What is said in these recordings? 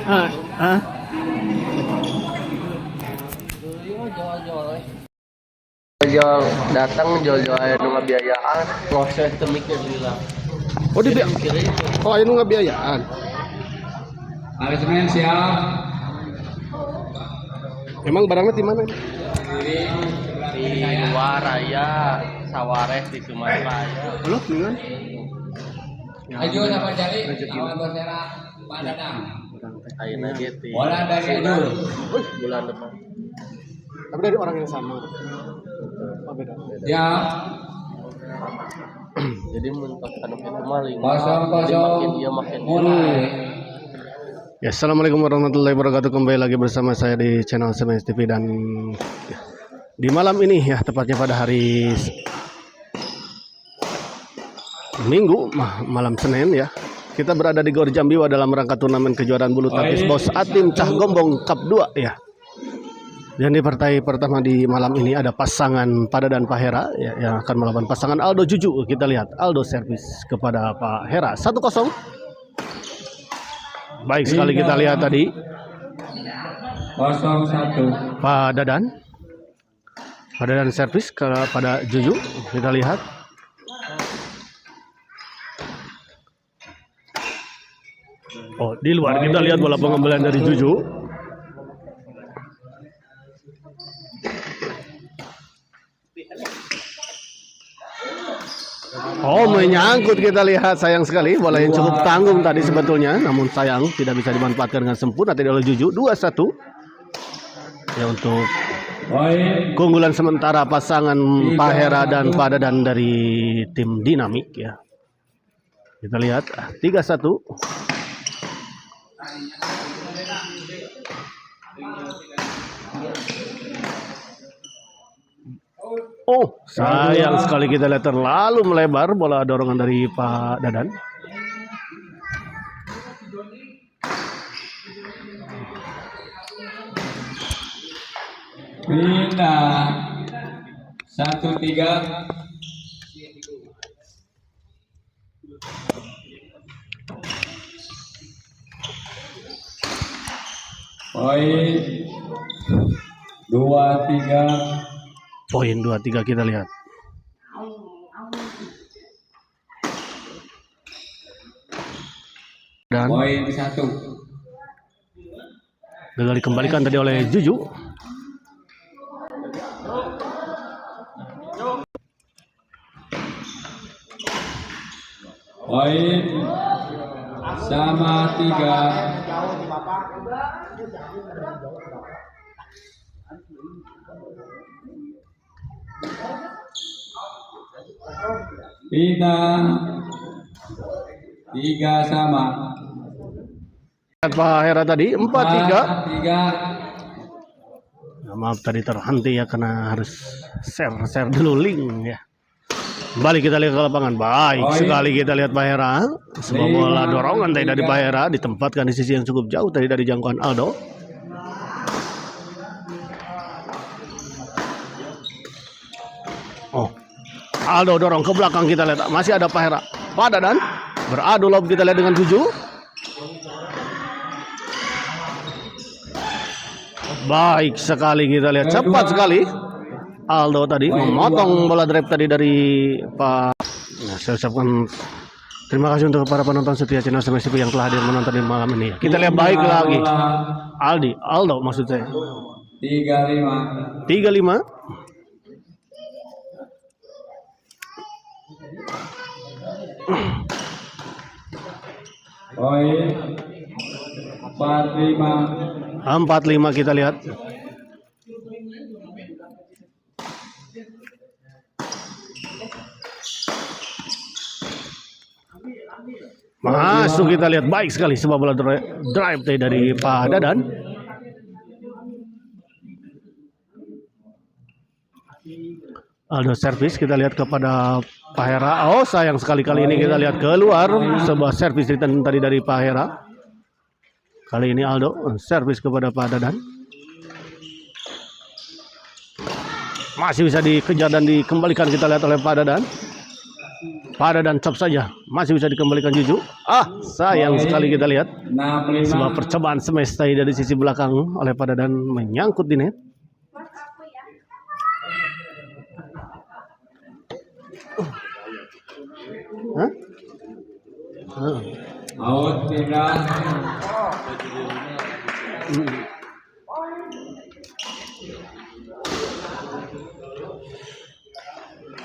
Ah, ah. Jual datang jual-jual anu ngabiayaan proses temiknya bilang. Oh di oh anu ngabiayaan. Hari Senin siap. Emang barangnya di mana? Di Waraya, Sawares di Sumatera. Halo, gimana? Ayo sama cari awan bersera Pak Dadang. Ayeuna ge teh. Bola dari Adul. Bulan depan. Tapi dari orang yang sama. Oh, beda. Ya. Jadi mentok anu kitu mah Kosong dia makin mulai. Ya, assalamualaikum warahmatullahi wabarakatuh. Kembali lagi bersama saya di channel SMS TV dan di malam ini ya, tepatnya pada hari Minggu malam Senin ya. Kita berada di Gor Jambiwa dalam rangka turnamen kejuaraan bulu tangkis Bos Atim Cah Gombong Cup 2 ya. Dan di partai pertama di malam ini ada pasangan Pada dan Pak Hera ya, yang akan melawan pasangan Aldo Juju. Kita lihat Aldo servis kepada Pak Hera 1-0. Baik sekali kita lihat tadi 0-1. Pak Dadan servis kepada Juju. Kita lihat oh di luar kita lihat bola pengembalian dari Juju. Oh menyangkut, kita lihat sayang sekali bola yang cukup tanggung tadi sebetulnya, namun sayang tidak bisa dimanfaatkan dengan sempurna tadi oleh Juju. 2-1 ya untuk keunggulan sementara pasangan Pak Hera dan Pak Dadan dari tim Dinamik ya. Kita lihat 3-1. Oh, sayang sekali kita lihat terlalu melebar bola dorongan dari Pak Dadan. Pindah 1-3. Poin 2-3. Poin 2-3 kita lihat. Dan Poin 1. gagal dikembalikan tadi oleh Juju. Poin sama 3. Pindah 3 sama. Pak Hera tadi 4-3. 3. Nah, maaf tadi terhenti ya karena harus share dulu link ya. Kembali kita lihat ke lapangan. Baik sekali kita lihat Pak Hera. Sebuah bola dorongan tadi dari Pak Hera ditempatkan di sisi yang cukup jauh tadi dari jangkauan Aldo. Oh, Aldo dorong ke belakang, kita lihat masih ada Pak Hera. Pak Dadan beradu lob, kita lihat dengan Juju. Baik sekali kita lihat, cepat sekali Aldo tadi memotong bola drive tadi dari Pak. Nah, saya ucapkan terima kasih untuk para penonton setia channel SMS TV yang telah hadir menonton di malam ini. Kita lihat baik lagi Aldo maksud saya. 3-5. Poin 4-5 kita lihat. Masuk, kita lihat baik sekali sebuah bola drive dari Pak Dadan. Aldo servis, kita lihat kepada Pak Hera. Oh sayang sekali kali ini kita lihat keluar sebuah servis return tadi dari Pak Hera. Kali ini Aldo servis kepada Pak Dadan. Masih bisa dikejar dan dikembalikan, kita lihat oleh Pak Dadan. Pada dan chop saja. Masih bisa dikembalikan Juju. Sayang sekali kita lihat. 65. Sebuah percobaan smash tadi dari sisi belakang oleh Pada dan menyangkut di net. Hah? Out pindah.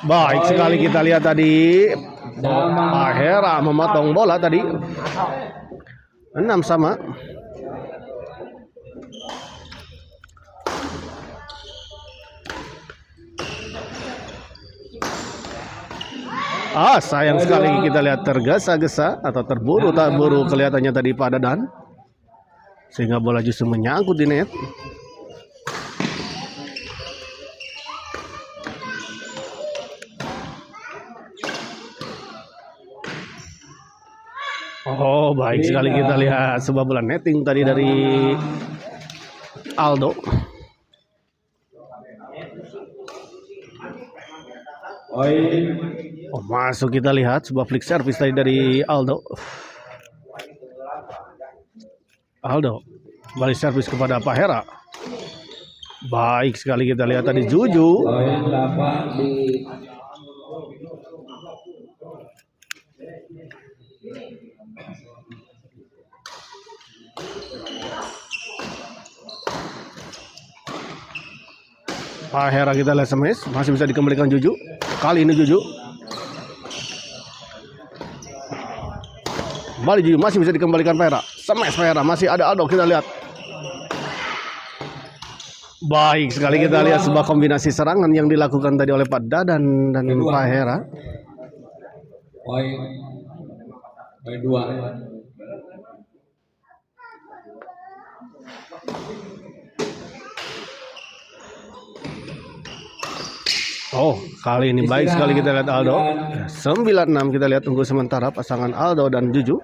Baik sekali kita lihat tadi. Pak Hera memotong bola tadi. 6 sama. Sayang sekali kita lihat tergesa-gesa atau terburu-buru kelihatannya tadi Pak Dadan. Sehingga bola justru menyangkut di net. Baik sekali kita lihat sebuah bola netting tadi dari Aldo. Masuk kita lihat sebuah flick service tadi dari Aldo. Balik servis kepada Pak Hera. Baik sekali kita lihat tadi Juju. Pak Hera kita lihat smash, masih bisa dikembalikan Juju. Kali ini Juju. Kembali Juju, masih bisa dikembalikan Pak Hera. Smash Pak Hera, masih ada Aldo kita lihat. Baik sekali kita lihat sebuah kombinasi serangan yang dilakukan tadi oleh Pak Dadan dan Pak Hera. Poin 2. Kali ini baik sekali kita lihat Aldo. 9-6 kita lihat tunggu sementara pasangan Aldo dan Juju.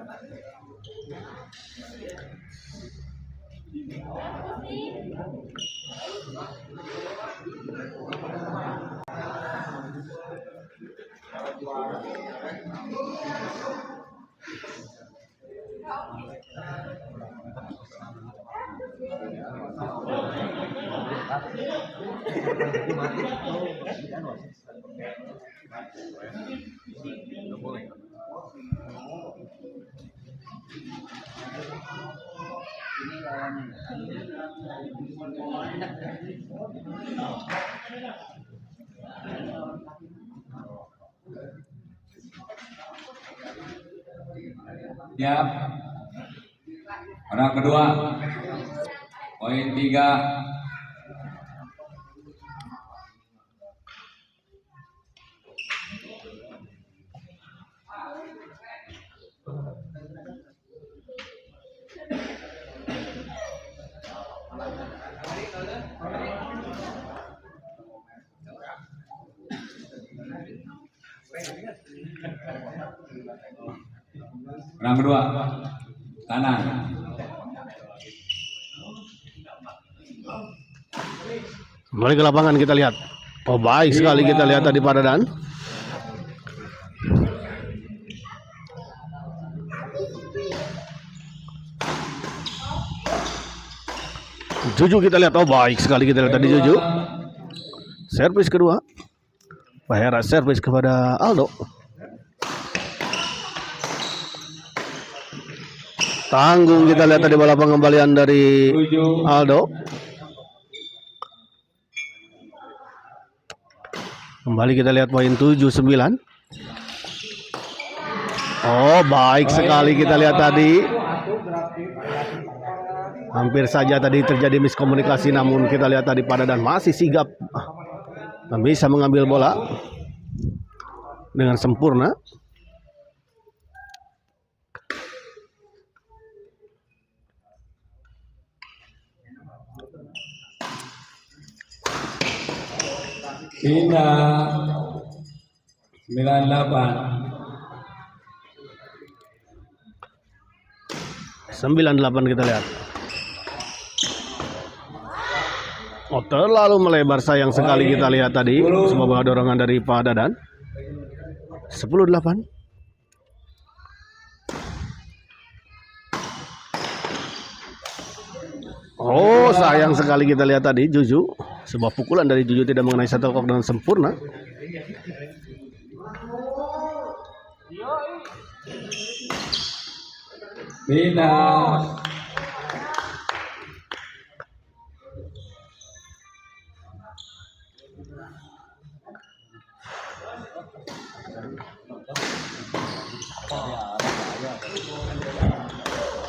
Ya. Orang kedua. Poin 3. Orang kedua, kanan. Kembali ke lapangan kita lihat. Baik sekali kita lihat tadi Pak Dadan. Juju kita lihat. Baik sekali kita lihat tadi Juju. Servis kedua. Pak Hera servis kepada Aldo. Tanggung kita lihat tadi bola pengembalian dari Aldo. Kembali kita lihat poin 7-9. Baik sekali kita lihat tadi. Hampir saja tadi terjadi miskomunikasi, namun kita lihat tadi Pada dan masih sigap dan bisa mengambil bola dengan sempurna. Pindah 98 kita lihat. Terlalu melebar, sayang sekali kita lihat tadi. Semoga dorongan dari Pak Dadan. 10-8. Oh, sayang sekali kita lihat tadi Juju. Sebuah pukulan dari Juju tidak mengenai shuttlecock dengan sempurna. Minus.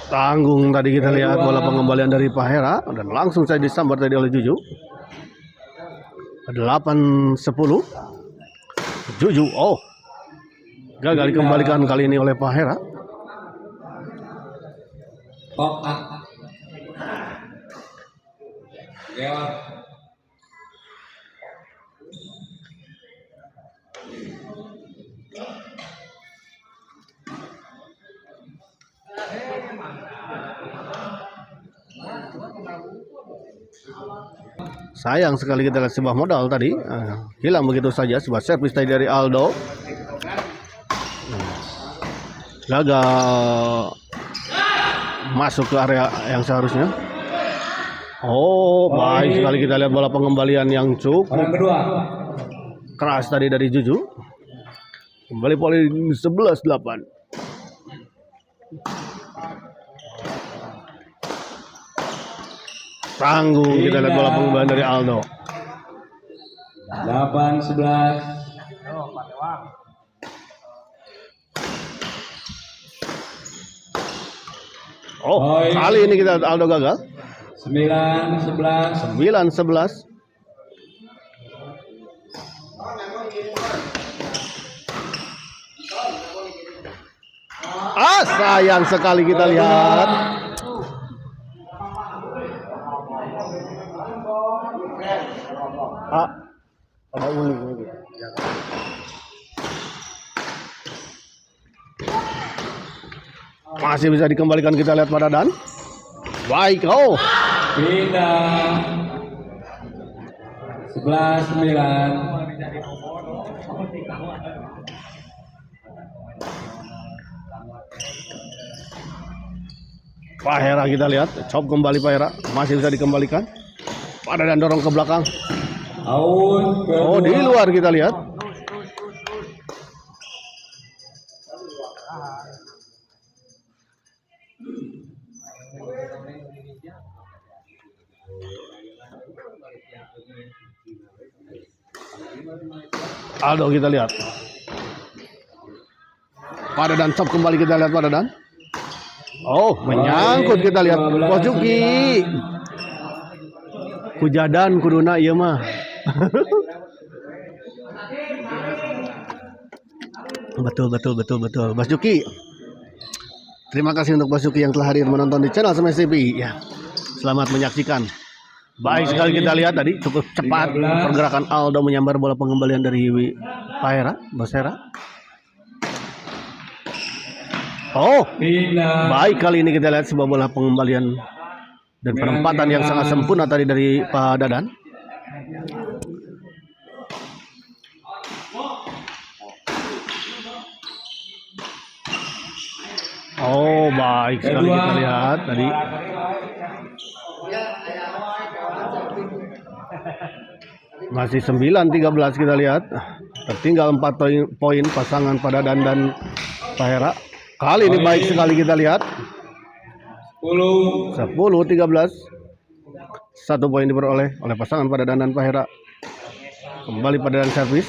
Tanggung tadi kita lihat bola pengembalian dari Pak Hera dan langsung saya disambar tadi oleh Juju. 8-10. Juju, oh, gagal dikembalikan kali ini oleh Pak Hera. Pop up. Dewa. Sayang sekali kita lihat sebuah modal tadi, hilang begitu saja. Sebuah servis tadi dari Aldo, gagal masuk ke area yang seharusnya. Oh, baik sekali kita lihat bola pengembalian yang cukup Orang kedua. keras tadi dari Juju. Kembali poin 11-8. Tanggung kita lihat bola pengembalian dari Aldo. 8-11. Oh, kali ini kita Aldo gagal. 9-11. 9-11. Sayang sekali kita lihat. Ada uling lagi. Masih bisa dikembalikan, kita lihat pada Dan. Baik, oh. Pindah. 11-9. Pak Hera kita lihat, chop kembali Pak Hera, masih bisa dikembalikan. Pada Dan dorong ke belakang. Out. Oh, di luar kita lihat. Aldo kita lihat. Pada Dan chop kembali kita lihat pada Dan. Oh, menyangkut kita lihat. Pojuki. Kujadan kuduna ieu mah. Betul. Mas Juki. Terima kasih untuk Mas Juki yang telah hadir menonton di channel Smash TV. Ya. Selamat menyaksikan. Baik sekali kita lihat tadi, cukup cepat pergerakan Aldo menyambar bola pengembalian dari Pak Hera, Bos Hera. Oh, baik kali ini kita lihat sebuah bola pengembalian dan penempatan yang sangat sempurna tadi dari Pak Dadan. Oh, baik sekali kita lihat tadi. Masih 9-13 kita lihat. Tertinggal 4 poin pasangan Pak Dadan dan Pak Hera. Kali ini baik sekali kita lihat. 10-13. 1 poin diperoleh oleh pasangan Pak Dadan dan Pak Hera. Kembali Pak Dadan servis.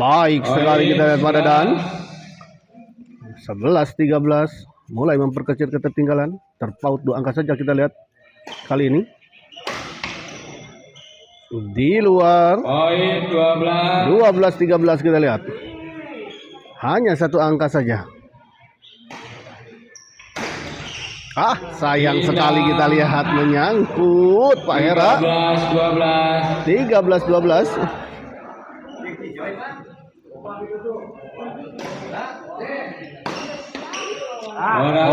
Baik sekali kita lihat Pak Dadan. 11-13. Mulai memperkecil ketertinggalan. Terpaut 2 angka saja kita lihat kali ini. Di luar. 12-13 kita lihat. Hanya 1 angka saja. Sayang sekali kita lihat menyangkut Pak Hera. 13-12.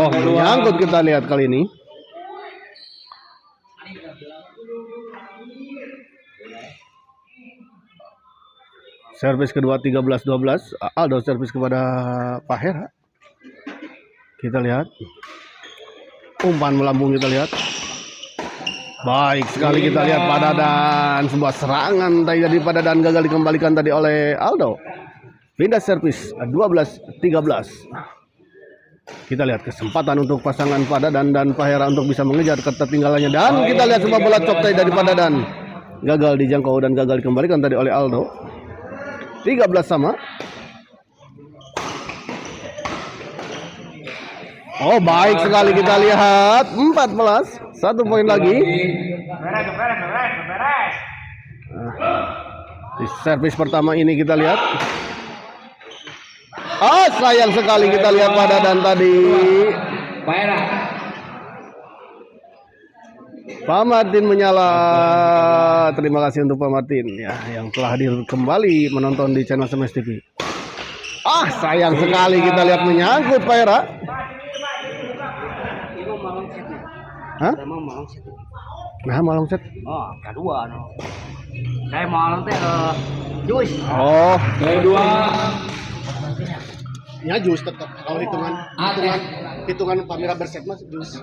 Oh, menyangkut kita lihat kali ini. Servis kedua 13-12. Aldo servis kepada Pak Hera. Kita lihat. Umpan melambung kita lihat. Baik sekali kita lihat Pak Dadan. Sebuah serangan tadi dari Pak Dadan gagal dikembalikan tadi oleh Aldo. Pindah servis 12-13. Kita lihat kesempatan untuk pasangan Pak Dadan dan Pak Hera untuk bisa mengejar ketertinggalannya. Dan kita lihat sebuah bola cok tadi dari Pak Dadan. Gagal dijangkau dan gagal dikembalikan tadi oleh Aldo. 13 sama. Oh baik sekali kita lihat 14. 1 poin lagi. Di servis pertama ini kita lihat. Sayang sekali kita lihat Pak Dadan tadi. Pak Martin menyala. Terima kasih untuk Pak Martin ya yang telah hadir kembali menonton di channel Semes TV. Sayang sekali kita lihat menyangkut Pak Hera. Hah? Nah, malong set. Oh, kedua no. Kayak malong teh jus. Oh, Kedua. ya jus tetap kalau hitungan Pamira berset mas jus.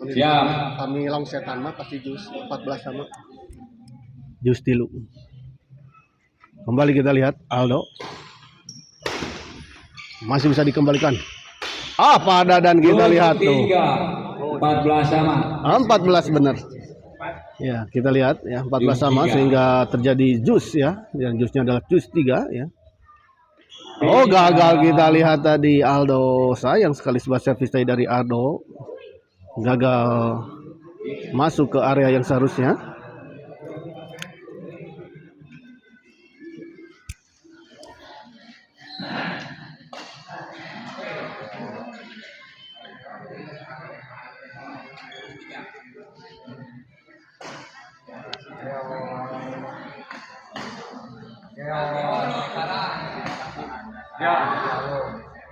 Siap. Kami long setan mah pasti jus 14 sama. Jus tilu. Kembali kita lihat Aldo. Masih bisa dikembalikan. Pak Dadan kita lihat tuh. 14 sama. 14 benar. Ya, kita lihat ya 14 sama sehingga terjadi jus ya. Dan jusnya adalah jus 3 ya. Oh, gagal kita lihat tadi Aldo. Sayang sekali sebuah servis tadi dari Aldo. Gagal masuk ke area yang seharusnya.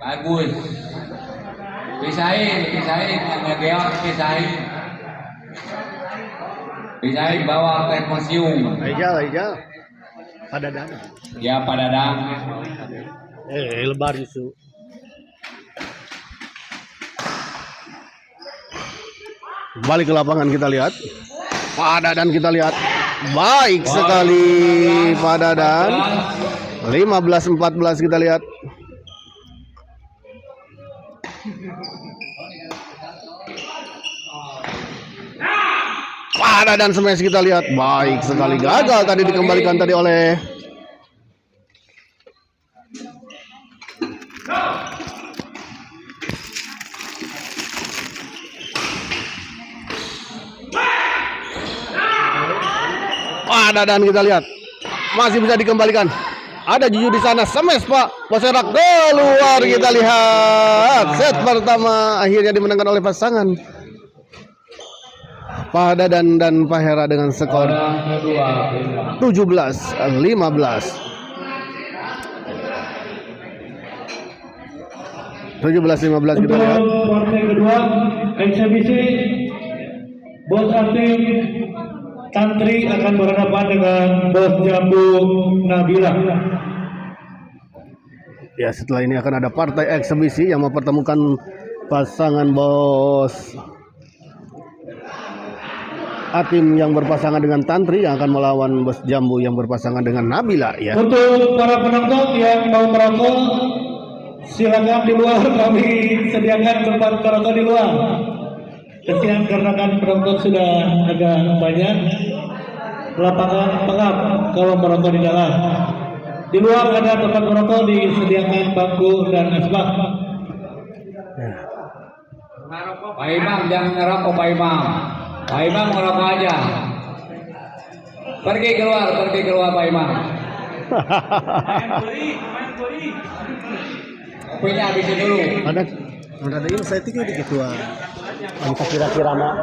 Bagus. Pisahin, ngegeok, pisahin bawa ke museum. Aja. Pada dana. Ya Pak Dadang. Lebar justru. Balik ke lapangan kita lihat. Pak Dadan kita lihat. Baik sekali Pak Dadan. 15-14 kita lihat. Pak Dadan smash kita lihat. Baik sekali gagal tadi dikembalikan tadi oleh Pak Dadan kita lihat. Masih bisa dikembalikan. Ada Juju di sana, smash Pak. Poserak keluar kita lihat. Set pertama akhirnya dimenangkan oleh pasangan Pak Dadan dan Pak Hera dengan skor 17-15. 17-15 kita lihat. Partai kedua eksebisi Bos Atim Tantri akan berhadapan dengan Bos Jambu Nabila. Ya, setelah ini akan ada partai eksebisi yang mempertemukan pasangan Bos Atim yang berpasangan dengan Tantri yang akan melawan Bos Jambu yang berpasangan dengan Nabila ya. Untuk para penonton yang mau merokok, silakan di luar, kami sediakan tempat merokok di luar. Kesian karena kan penonton sudah agak banyak, lapangan pengap kalau merokok di dalam. Di luar ada tempat merokok, disediakan bangku dan asbak. Pak Imam jangan ngerokok Pak Imam. Pak Imam ngerokok aja. Pergi keluar Pak Imam. Kopinya habisin dulu. Ada ini saya tikir di ketua. Angka kira-kira mah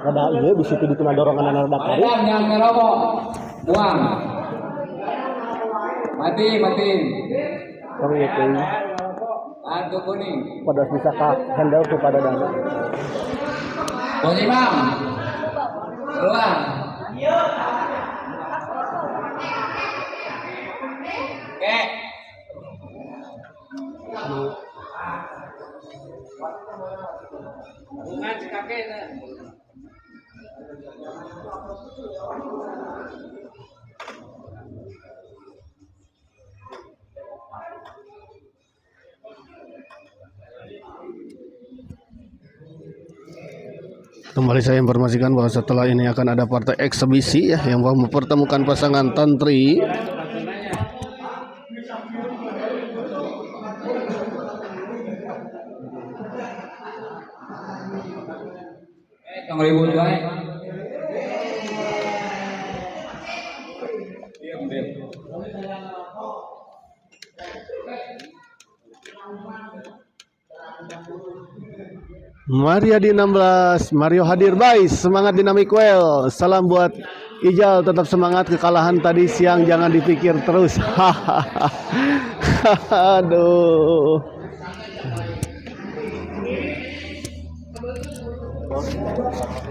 ada iya di situ dituna dorongan anak dakari. Adam jangan ngerokok. Buang. Matiin. Kami itu Kartu kuning. pada bisa handle kepada dana. Bos Imam. Keluar. Kembali saya informasikan bahwa setelah ini akan ada partai eksebisi ya yang mempertemukan pasangan Tantri Tong ribut baik. Maria di 16, Mario hadir, baik, semangat Dynamic Well. Salam buat Ijal, tetap semangat, kekalahan tadi siang jangan dipikir terus. Aduh.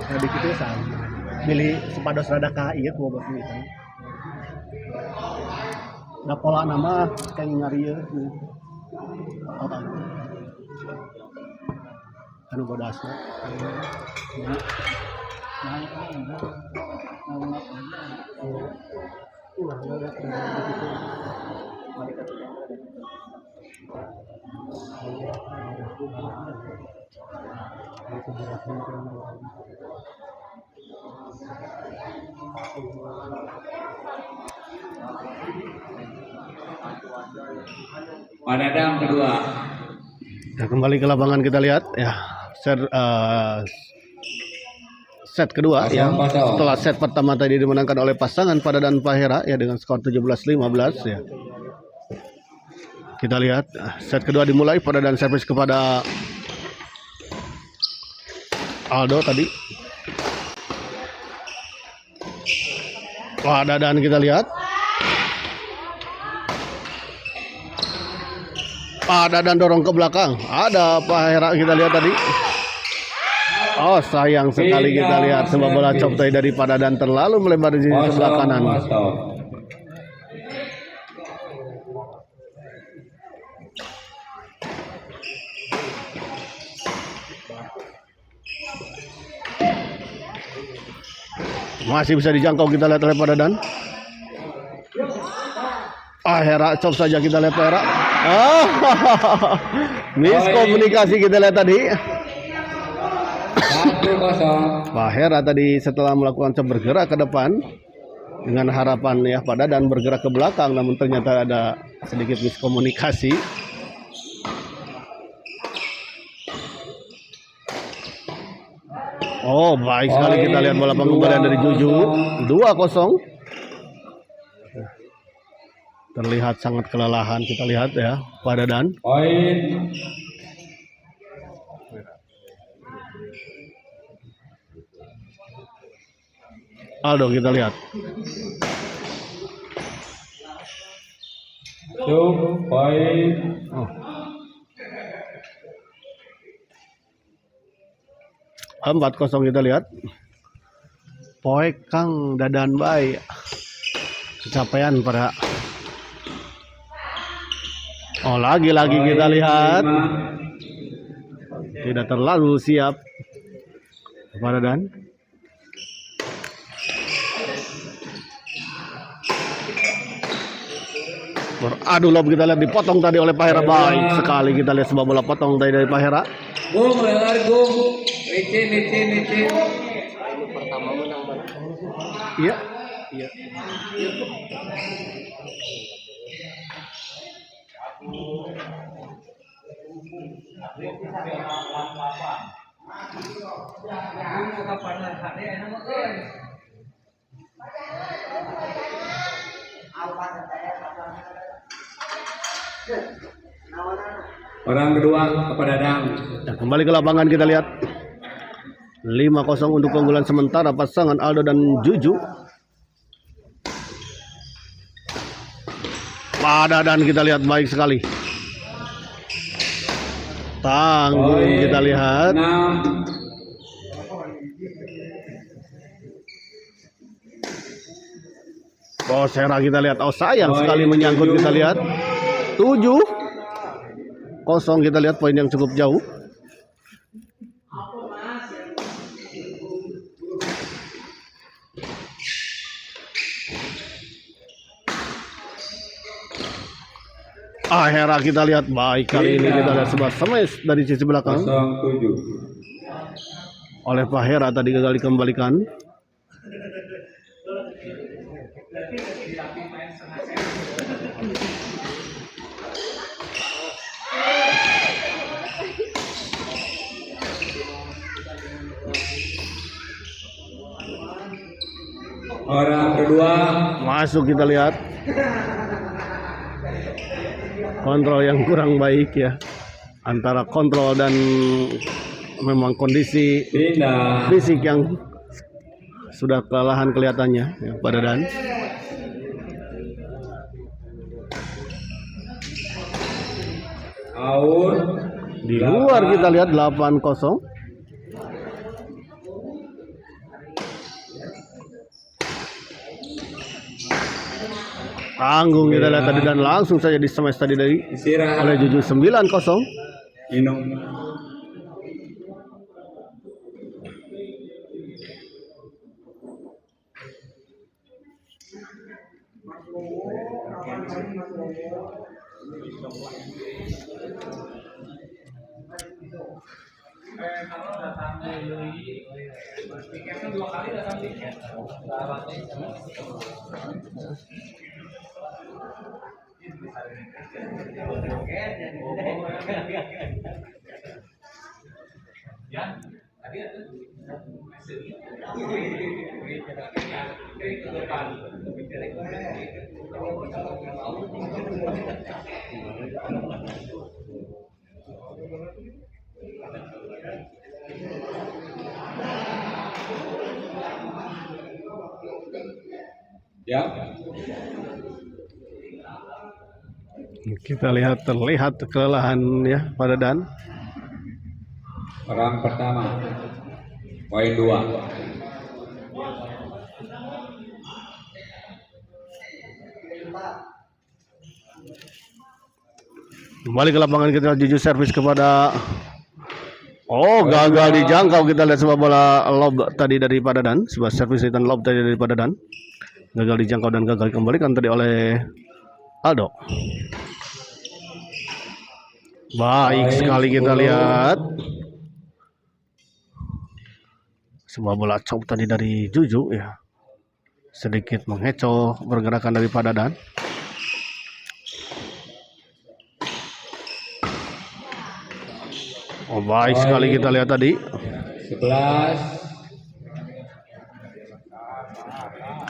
Nah, dikit ya sama. Milih sepados rada ka ieu ku bos ini. Da pola nama kayak ngarieu. Anu bodasna. Padadang kedua. Nah, kembali ke lapangan kita lihat ya. Set kedua ya. Setelah set pertama tadi dimenangkan oleh pasangan Padadan Pahera ya dengan skor 17-15 ya. Kita lihat set kedua dimulai, Padadan servis kepada Aldo tadi. Padadan kita lihat. Padadan dorong ke belakang. Ada Pahera kita lihat tadi. Oh, sayang sekali kita lihat sebuah bola chop tadi dari Padadan terlalu melebar di sebelah kanan. Masih bisa dijangkau kita lihat oleh Padadan. Pahera chop saja kita lihat Pahera. Miskomunikasi kita lihat tadi. Pahera tadi setelah melakukan chop bergerak ke depan dengan harapan ya Padadan bergerak ke belakang, namun ternyata ada sedikit miskomunikasi. Oh, baik sekali kita lihat bola pengembalian dari Juju. 2-0. Terlihat sangat kelelahan kita lihat ya Padadan. Poin. Aldo kita lihat. Poin. Oh. 4-0 kita lihat. Poek Kang Dadan baik. Capaian pada. Oh, lagi-lagi kita lihat. Tidak terlalu siap Padadan. Beradu lob kita lihat dipotong tadi oleh Pahera, baik sekali kita lihat sebuah bola potong tadi dari Pahera. Gong lelar gong. Licin. Pertama menang banget. Iya. Iya. Orang kedua kepada Dang. Nah, kembali ke lapangan kita lihat 5-0 untuk keunggulan sementara pasangan Aldo dan Juju. Padadan kita lihat baik sekali. Tanggung kita lihat. 6. Bosera kita lihat. Oh, sayang sekali menyangkut kita lihat. 7. kita lihat poin yang cukup jauh. Hera kita lihat baik kali ini kita lihat sebuah smash dari sisi belakang 07 oleh Pak Hera tadi gagal dikembalikan. Orang kedua Masuk kita lihat. Kontrol yang kurang baik ya. Antara kontrol dan memang kondisi pindah. fisik yang sudah kelelahan kelihatannya ya, pada Dan. Out. Di luar kita lihat 8-0. Tanggung kita lihat tadi dan langsung saja di smash tadi dari Istirahat. oleh Juju 9-0. Minum. Ya. Kita lihat terlihat kelelahan ya pada Dan. Orang pertama. Poin 2. Kembali ke lapangan kita lihat Juju servis kepada gagal dijangkau. Kita lihat sebuah bola lob tadi daripada Dan, sebuah servis return lob tadi daripada Dan. Gagal dijangkau dan gagal dikembalikan tadi oleh Aldo. Baik sekali kita lihat. Sebuah bola chop tadi dari Juju ya. Sedikit mengecoh pergerakan daripada Dan. Baik sekali kita lihat tadi. 11.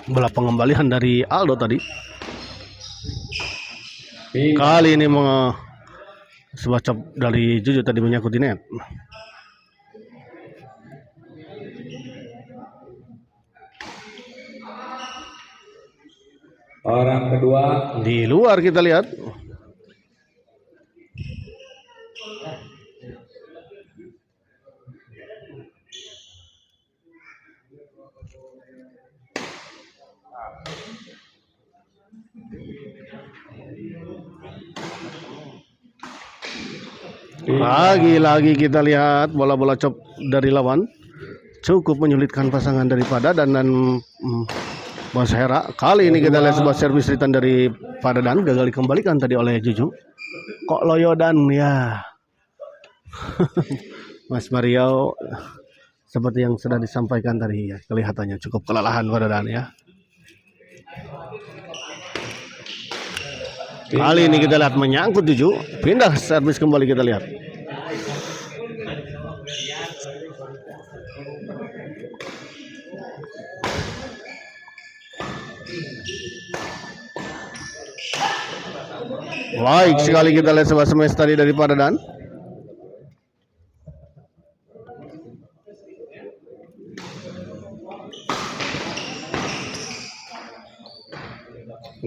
Bola pengembalian dari Aldo tadi. Kali ini sebuah chop dari Juju tadi menyangkut di net. Orang kedua. Di luar kita lihat. Lagi-lagi kita lihat bola-bola chop dari lawan cukup menyulitkan pasangan daripada Dan Bos Hera. Kali ini kita lihat sebuah servis return dari Dan gagal dikembalikan tadi oleh Juju. Kok loyo Dan ya. Mas Mario seperti yang sudah disampaikan tadi ya, kelihatannya cukup kelelahan Dan ya. Kali ini kita lihat menyangkut Juju, pindah servis kembali kita lihat. Baik sekali kita lihat sebuah smash tadi daripada Dan.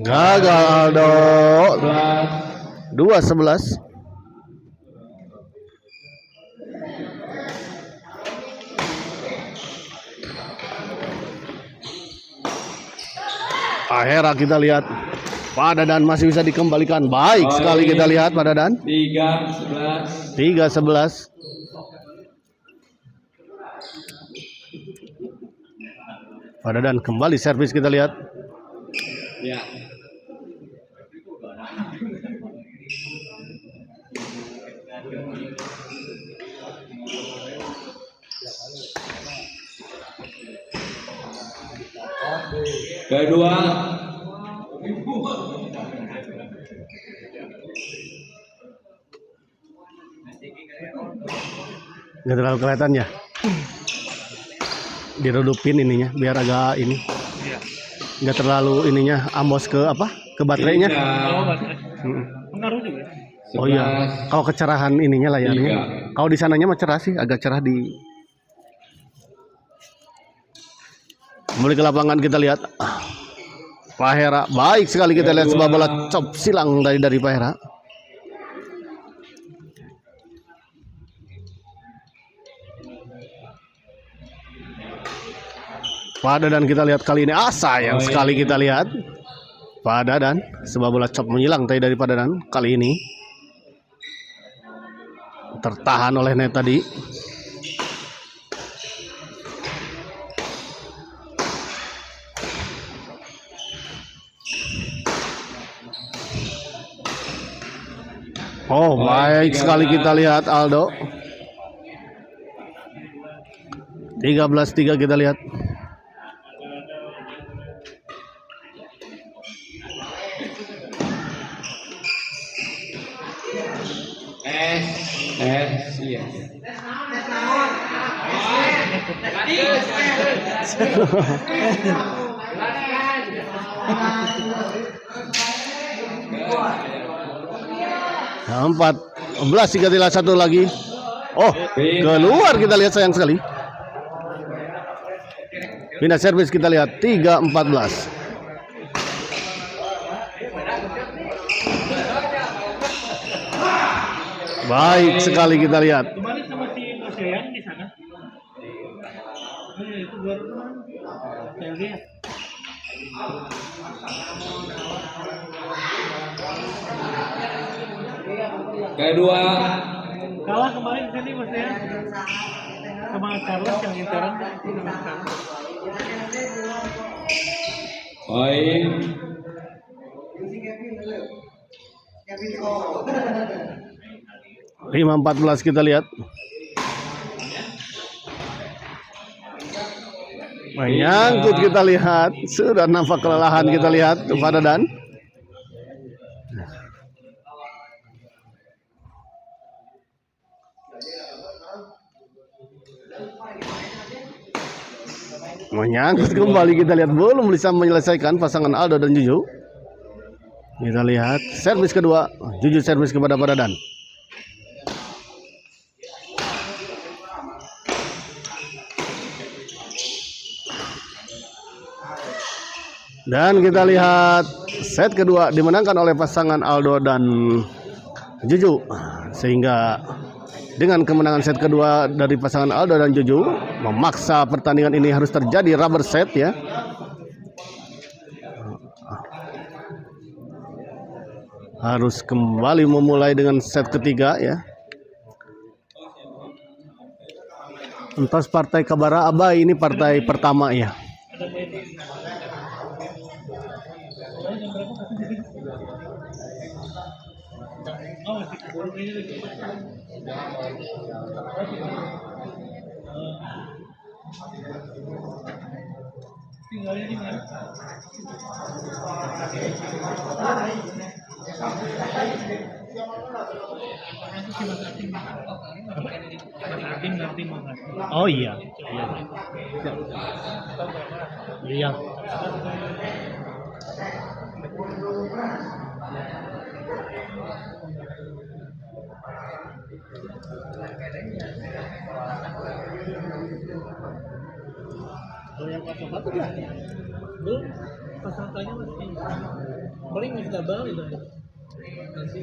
Gagal Aldo. 2-11. Akhirnya kita lihat Pak Dadan masih bisa dikembalikan. Baik sekali kita lihat Pak Dadan. 3-11. 3-11. Pak Dadan kembali servis kita lihat. Ya. Kedua. Nggak terlalu kelihatan ya. Diredupin ininya biar agak ini. Nggak terlalu ininya ambos ke apa? Ke baterainya. Pengaruh juga. Oh iya. Kalau kecerahan ininya layarnya. Kalau di sananya mah cerah sih, agak cerah di. Kembali ke lapangan kita lihat. Pak Hera, baik sekali kita lihat sebuah bola chop silang dari Pak Hera. Pak Dadan kita lihat kali ini sayang sekali kita lihat Pak Dadan sebuah bola chop menyilang tadi dari Pak Dadan kali ini tertahan oleh net tadi. Oh baik sekali kita lihat Aldo. 13-3 kita lihat. Iya. Nah, 14 3 satu lagi. Oh, keluar kita lihat sayang sekali. Pindah servis kita lihat 3-14. Baik sekali kita lihat. Kemarin sama si Mas Yayan di sana. Itu baru saya lihat. Kedua. Kalah kemarin di sini Mas Yayan. Sama Carlos yang interan sama Carlos. Poin. 5-14 kita lihat. Menyangkut kita lihat. Sudah nampak kelelahan kita lihat Pak Dadan. Menyangkut kembali kita lihat. Belum bisa menyelesaikan pasangan Aldo dan Juju. Kita lihat servis kedua. Juju servis kepada Pak Dadan. Dan kita lihat set kedua dimenangkan oleh pasangan Aldo dan Juju. Sehingga dengan kemenangan set kedua dari pasangan Aldo dan Juju, memaksa pertandingan ini harus terjadi rubber set ya. Harus kembali memulai dengan set ketiga ya. Entos partai Kabara Abai ini partai pertama ya. Oh iya. Iya. Yang pasang batu ya? Belum, pasang tanya masih paling bisa balik itu. Nanti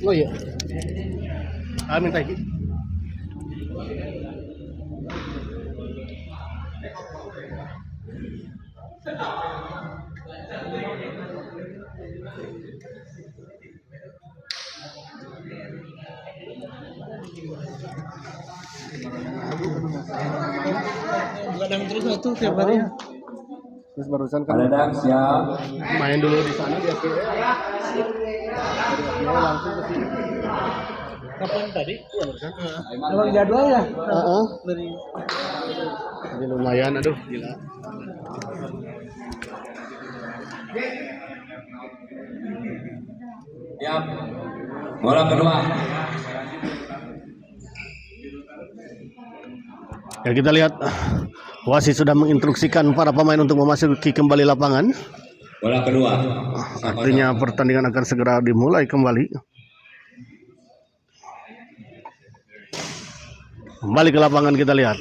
oh iya. Amin lagi. Kadang terus satu tiap hari. Terus barusan kan Padadang siap. main dulu di sana di FPW. Langsung ke sini. Kapan tadi? Iya barusan. Memang jadwal ya? Dari Jadi lumayan, aduh gila. Siap. Bola kedua. Ya kita lihat wasit sudah menginstruksikan para pemain untuk memasuki kembali lapangan. Bola kedua. Artinya pertandingan akan segera dimulai kembali. Kembali ke lapangan kita lihat.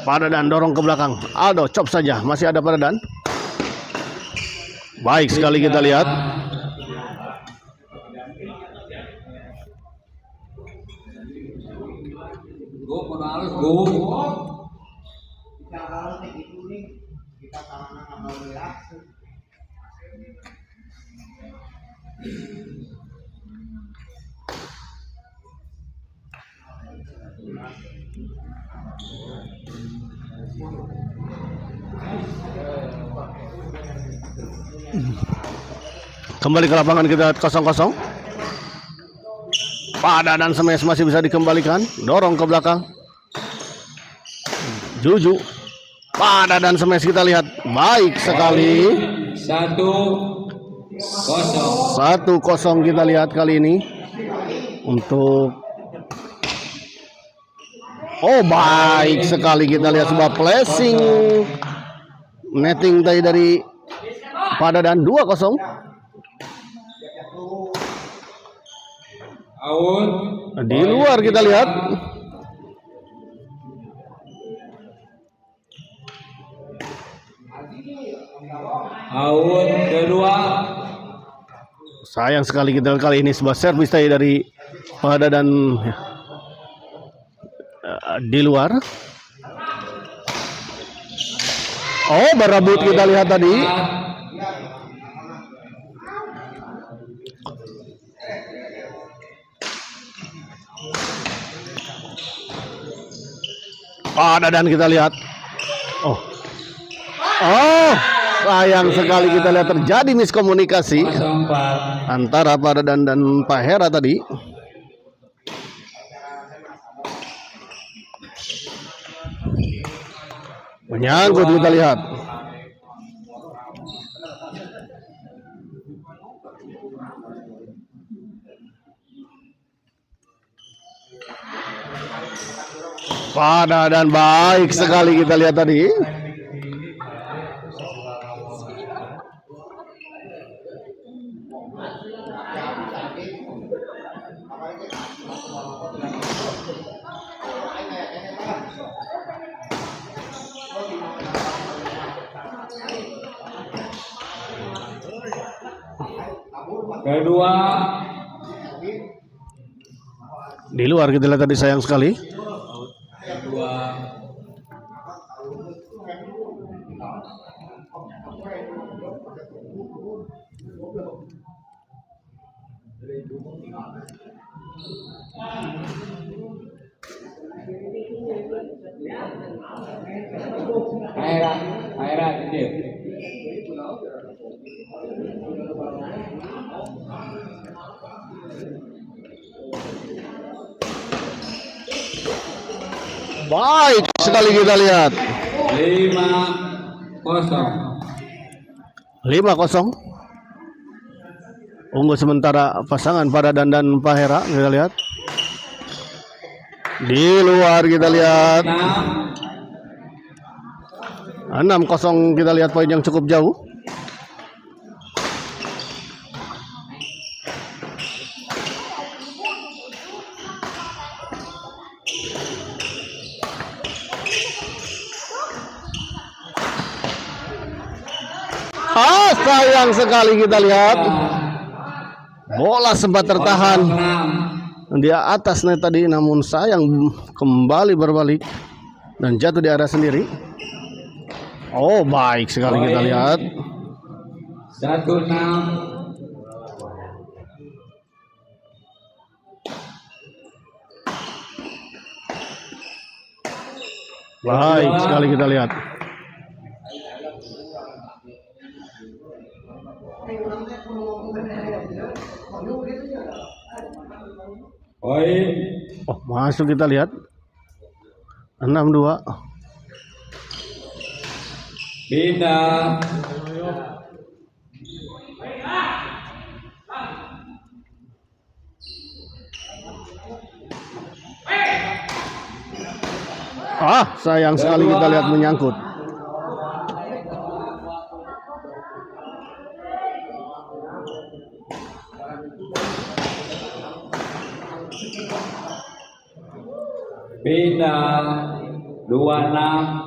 Padadan dorong ke belakang. Aldo chop saja, masih ada Padadan. Baik sekali kita lihat. Go, harus go. Kembali ke lapangan kita 0-0. Padadan smash masih bisa dikembalikan. Dorong ke belakang. Juju. Padadan smash kita lihat. Baik sekali. 1-0. 1-0 kita lihat kali ini. Untuk baik sekali kita lihat sebuah flashing netting tadi dari Padadan 2-0. Out. Di luar kita lihat. Out kedua. Sayang sekali kita kali ini sebuah servis tadi dari Padadan di luar. Berebut kita lihat tadi. Padadan kita lihat. Sayang sekali kita lihat terjadi miskomunikasi 0-4. antara Padadan dan Pak Hera tadi. Menyangkut kita lihat. Padadan baik sekali kita lihat tadi. Kedua. Di luar kita lihat tadi, sayang sekali. Kedua. Airat titip. Baik sekali kita lihat. 5-0. Unggul sementara pasangan Padadan dan Pak Hera. Kita lihat. Di luar kita lihat. 6-0 kita lihat, poin yang cukup jauh. Sayang sekali kita lihat. Bola sempat tertahan di atas net tadi, namun sayang kembali berbalik dan jatuh di area sendiri. Baik sekali kita lihat. 1-6. Baik sekali kita lihat. Poin. Oh, masuk kita lihat. 6-2. Bina. Sayang sekali kita lihat menyangkut. Bina 26.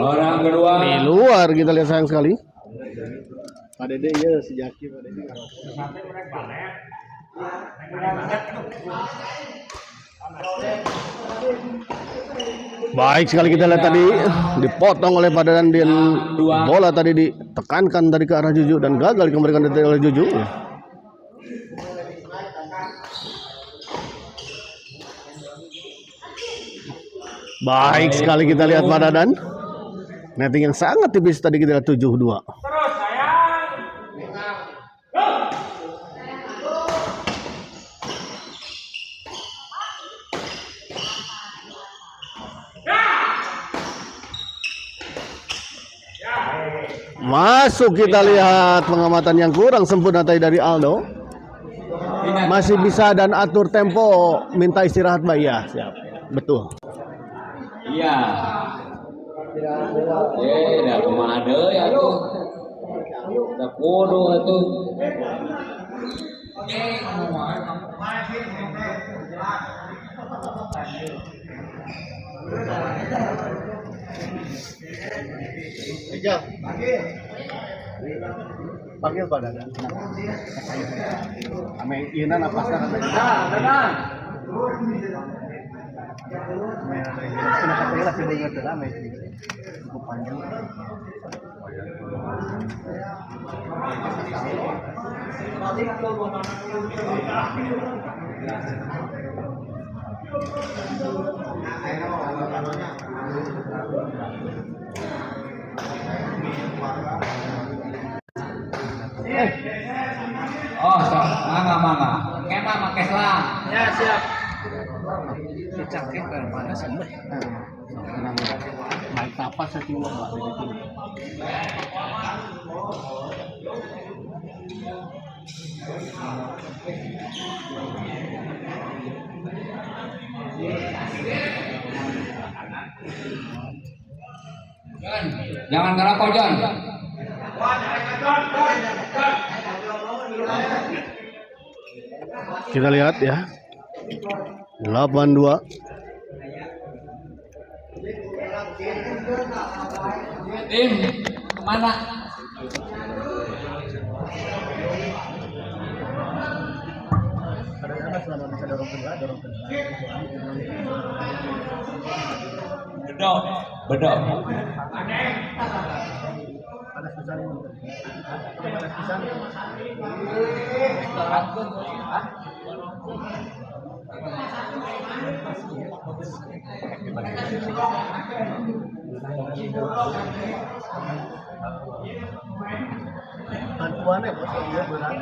Orang kedua Di luar kita lihat, sayang sekali. Pak Dede ya sejaki Pak Dede. Baik sekali kita lihat tadi dipotong oleh Pak Dadan dan bola tadi ditekankan tadi ke arah Juju dan gagal dikembalikan oleh Juju. Baik sekali kita lihat Pak Dadan. Netting yang sangat tipis tadi kita lihat 7-2. Masuk kita lihat pengamatan yang kurang sempurna tadi dari Aldo. Masih bisa dan atur tempo, minta istirahat Mbak. Iya, siap. Betul. iya. Dah kemana ya tuh? Dah bodoh tuh. Panggil Pak Dadan. Ame ina napasna kata. Dadan. Kenapa sih dengar terame cukup panjang. Oh, mangga. Kema make selang. Ya siap. Dicakek dari mana sih? Baik apa saya cuma Pak Dede. Jangan ngerokok, John. Kita lihat ya. 8-2. Tim, kemana? Bedok. Bantuannya bos dia berat.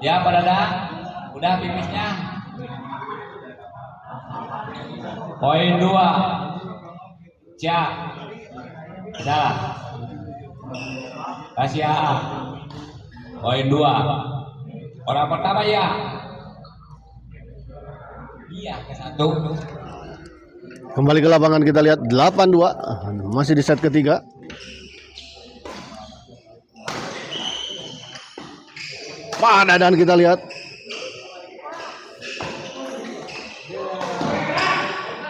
Ya, Pak Dadan. Udah pipisnya. Poin 2. Cak. Salah. Kasih A. Poin 2. Orang pertama ya. Iya, ke 1. Kembali ke lapangan kita lihat 8-2. Masih di set ketiga. Pak Dadan kita lihat.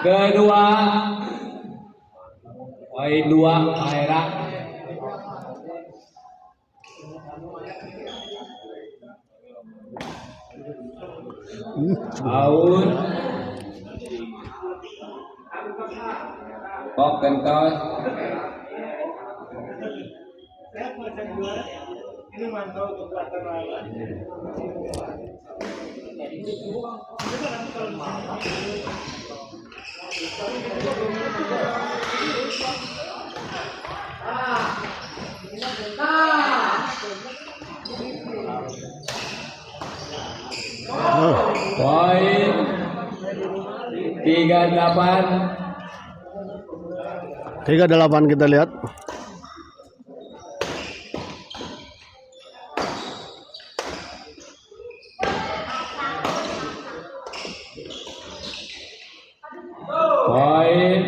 Kedua. Poin 2 Mahera. Out. Kok kentos. Ini mantau kekuatan lawan. Poin 38. 38 kita lihat. Poin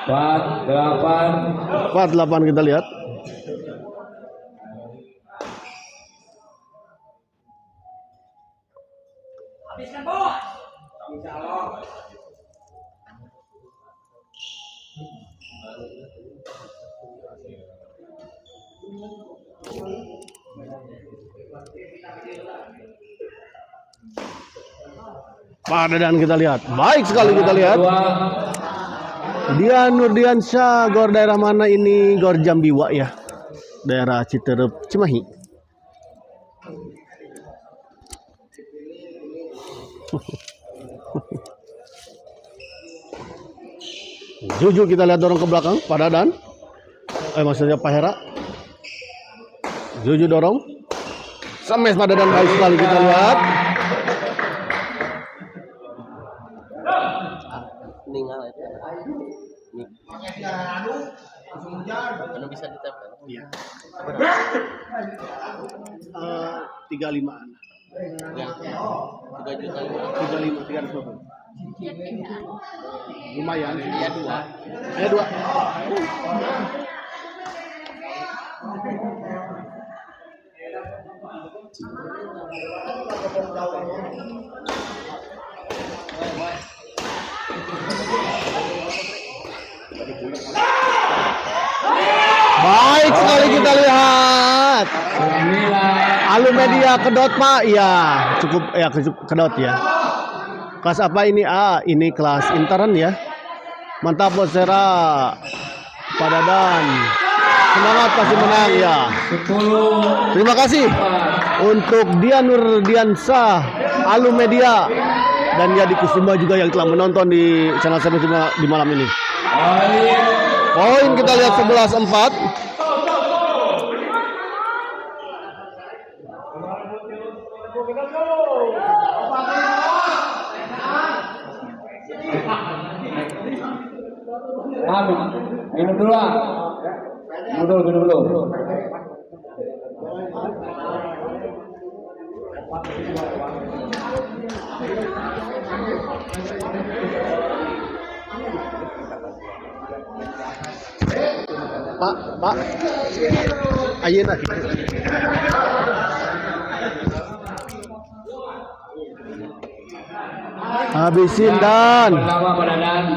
48 kita lihat. Padadan kita lihat. Baik sekali kita lihat. Dian Nurdiansyah, gor daerah mana ini? Gor Jambiwa ya. Daerah Citerep, Cimahi. Juju kita lihat dorong ke belakang, Padadan. Maksudnya Pak Hera. Juju dorong. Sames Padadan baik sekali kita lihat. Anu bisa ditempel. Iya. 35-an. 3 juta. 35 lumayan sih. Ya 2. Ya 2. Baik sekali kita lihat. Alu media kedot Pak, ya cukup ya kedot ya. Kelas apa ini? Ini kelas intern ya. Mantap Bos Sera. Padadan. Semangat pasti menang ya. 10. Terima kasih untuk Dian Nurdiansyah, Alu Media dan Yadi Kusuma juga yang telah menonton di channel saya di malam ini. Poin kita lihat 11-4. Minum dulu lah. Minum dulu. Pak. Ayeuna. Habisin Dan. Pertama Padadan.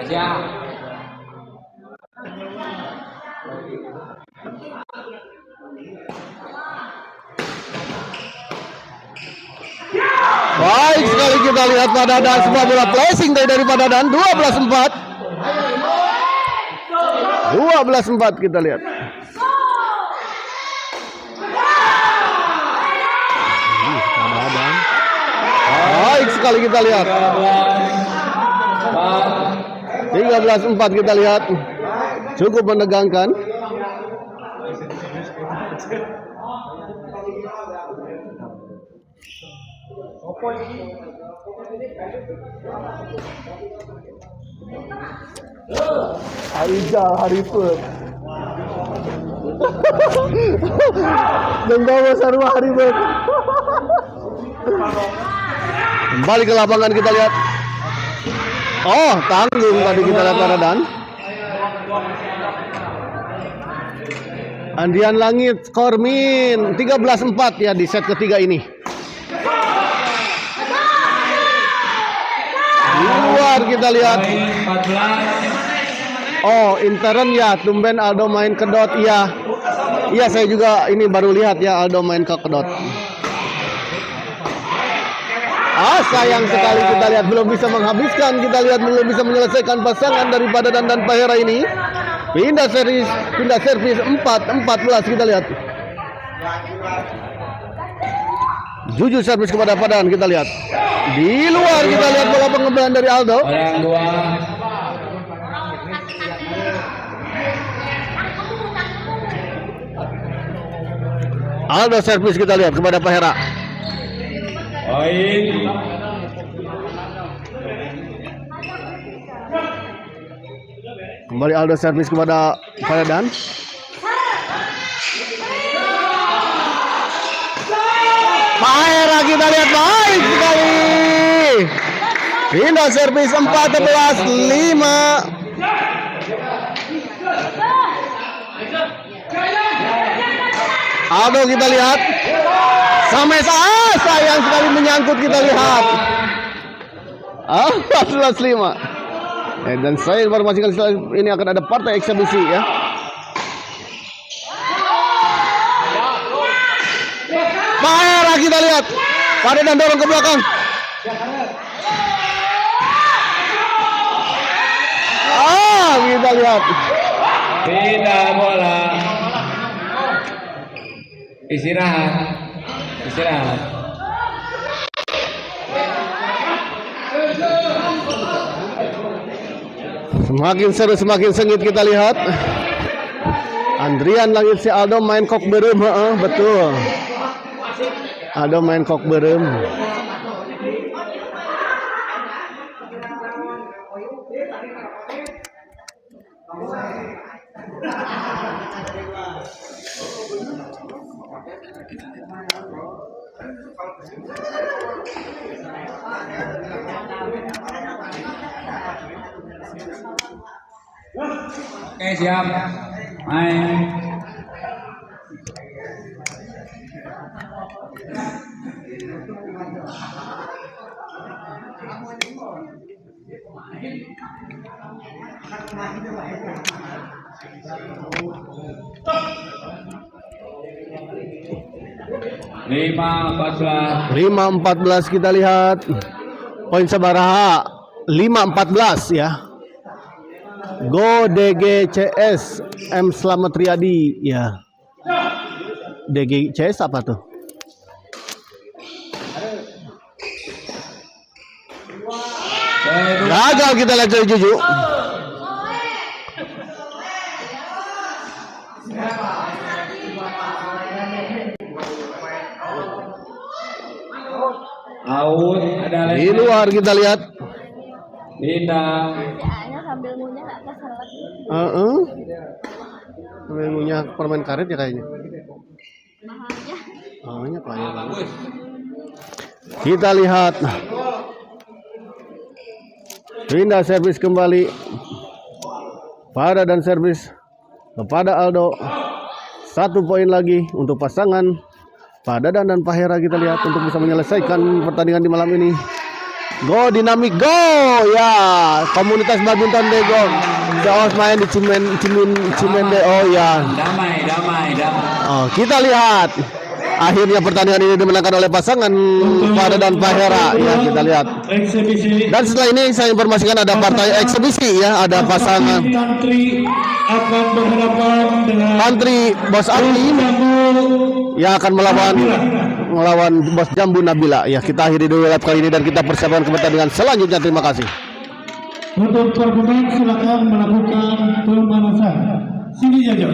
Siap. Baik sekali kita lihat Padadan, sebuah bola placing dari Padadan. 12-4. 12-4 kita lihat. Padadan. Baik sekali kita lihat. 13-4 kita lihat. Cukup menegangkan. Harijal Hariput. Denggawa Sarwa Hariput. Kembali ke lapangan kita lihat. Oh, tanggung tadi kita lihat Padadan. Andian Langit Kormin 13-4 ya di set ketiga ini. Luar kita lihat. Oh, intern ya, tumben Aldo main kedot. Iya. Iya, saya juga ini baru lihat ya Aldo main ke kedot. Ah, sayang sekali kita lihat belum bisa menghabiskan. Kita lihat belum bisa menyelesaikan pasangan daripada Dandan Pahera ini. Pindah servis 4-14 kita lihat. Juju servis kepada Padan kita lihat. Di luar kita lihat bola pengembangan dari Aldo. Orang dua. Aldo servis kita lihat kepada Pahera. Poin. Kembali Aldo servis kepada Padan. Pahera kita lihat baik sekali. Pindah servis 14-5. Aldo kita lihat. Sampai sayang sekali menyangkut kita lihat. 14-5. Dan saya informasikan setelah ini akan ada partai eksebisi ya. Pahera kita lihat. Pada dan dorong ke belakang. Kita lihat. Pindah bola. Istirahat. Semakin seru, semakin sengit kita lihat. Andrian langit si Aldo main kok berem, betul. Aldo main kok berem. Oke, siap. Main. Lima 14 kita lihat. Poin sabaraha 5-14 ya. Go DGCS M Slamet Riyadi ya. DGCS apa tuh? Gagal kita lihat dari Juju. Out ada Di luar kita lihat. Pindah. Sambil ngunyah nggak keselak. Sambil ngunyah permen karet ya kayaknya. Mahalnya. Player bagus. Kita lihat. Pindah servis kembali. Pada dan servis kepada Aldo. 1 poin lagi untuk pasangan Pada dan Pahera kita lihat untuk bisa menyelesaikan pertandingan di malam ini. Go dinamik go ya, komunitas badminton Dego. Jaos main di Cimende oh ya. Damai. Oh, kita lihat akhirnya pertandingan ini dimenangkan oleh pasangan Pada dan Pahera ya, kita lihat. Dan setelah ini saya informasikan ada partai eksebisi ya, ada pasangan Tantri akan berhadapan dengan Tantri Bos Ali yang akan melawan Bos Jambu Nabila. Ya, kita akhiri dulu live kali ini dan kita persiapkan ke pertandingan selanjutnya. Terima kasih. untuk pemain silakan melakukan pemanasan. Sini aja.